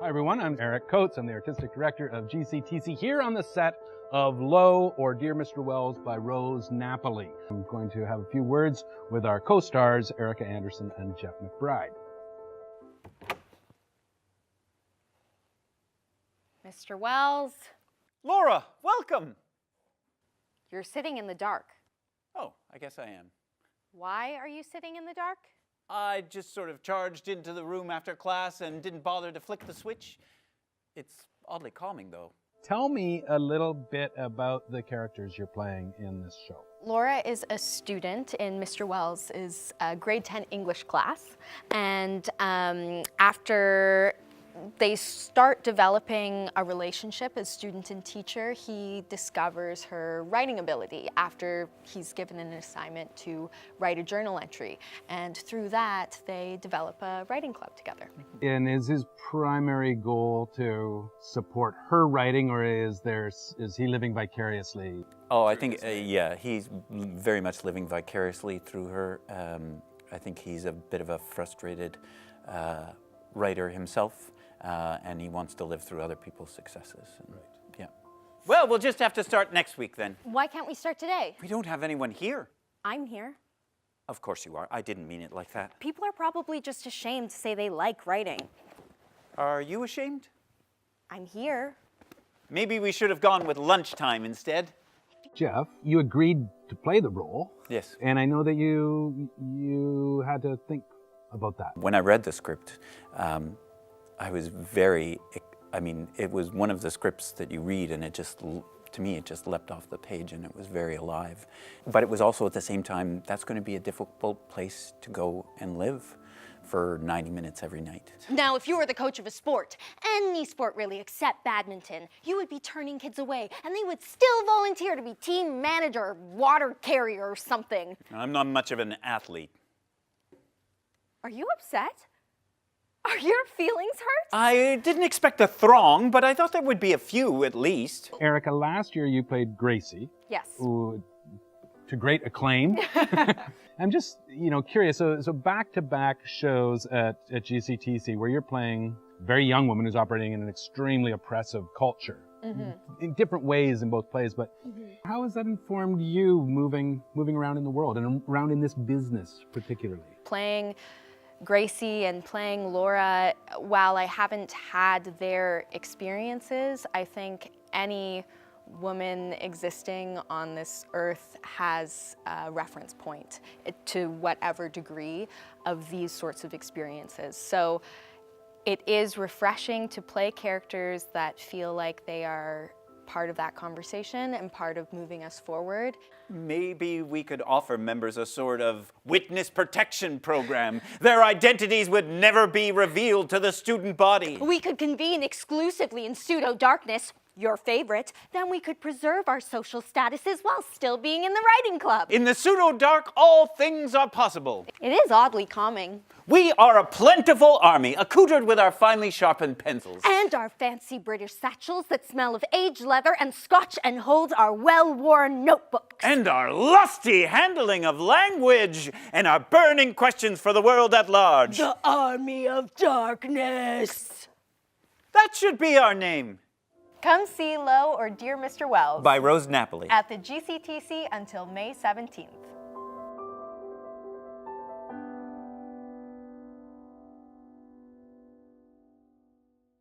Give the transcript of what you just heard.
Hi everyone, I'm Eric Coates. I'm the Artistic Director of GCTC here on the set of Low or Dear Mr. Wells by Rose Napoli. I'm going to have a few words with our co-stars, Erica Anderson and Jeff McBride. Mr. Wells. Laura, welcome. You're sitting in the dark. Oh, I guess I am. Why are you sitting in the dark? I just sort of charged into the room after class and didn't bother to flick the switch. It's oddly calming, though. Tell me a little bit about the characters you're playing in this show. Laura is a student in Mr. Wells' grade 10 English class. And after they start developing a relationship as student and teacher, he discovers her writing ability after he's given an assignment to write a journal entry. And through that, they develop a writing club together. And is his primary goal to support her writing, or is he living vicariously? Oh, I think, yeah, he's very much living vicariously through her. I think he's a bit of a frustrated writer himself. And he wants to live through other people's successes. And, yeah. Well, we'll just have to start next week then. Why can't we start today? We don't have anyone here. I'm here. Of course you are. I didn't mean it like that. People are probably just ashamed to say they like writing. Are you ashamed? I'm here. Maybe we should have gone with lunchtime instead. Jeff, you agreed to play the role. Yes. And I know that you had to think about that. When I read the script, I was it was one of the scripts that you read and to me, it just leapt off the page and it was very alive. But it was also at the same time, that's going to be a difficult place to go and live for 90 minutes every night. Now, if you were the coach of a sport, any sport really except badminton, you would be turning kids away and they would still volunteer to be team manager, water carrier or something. I'm not much of an athlete. Are you upset? Are your feelings hurt? I didn't expect a throng, but I thought there would be a few at least. Erica, last year you played Gracie. Yes. To great acclaim. I'm just, curious. So back-to-back shows at GCTC where you're playing a very young woman who's operating in an extremely oppressive culture. Mm-hmm. In different ways in both plays, but how has that informed you moving around in the world and around in this business particularly? Playing Gracie and playing Laura, while I haven't had their experiences, I think any woman existing on this earth has a reference point to whatever degree of these sorts of experiences. So it is refreshing to play characters that feel like they are part of that conversation and part of moving us forward. Maybe we could offer members a sort of witness protection program. Their identities would never be revealed to the student body. We could convene exclusively in pseudo-darkness, your favorite. Then we could preserve our social statuses while still being in the writing club. In the pseudo-dark, all things are possible. It is oddly calming. We are a plentiful army, accoutered with our finely sharpened pencils. And our fancy British satchels that smell of aged leather and scotch and hold our well-worn notebooks. And our lusty handling of language, and our burning questions for the world at large. The Army of Darkness. That should be our name. Come see Low or Dear Mr. Wells By Rose Napoli. at the GCTC until May 17th.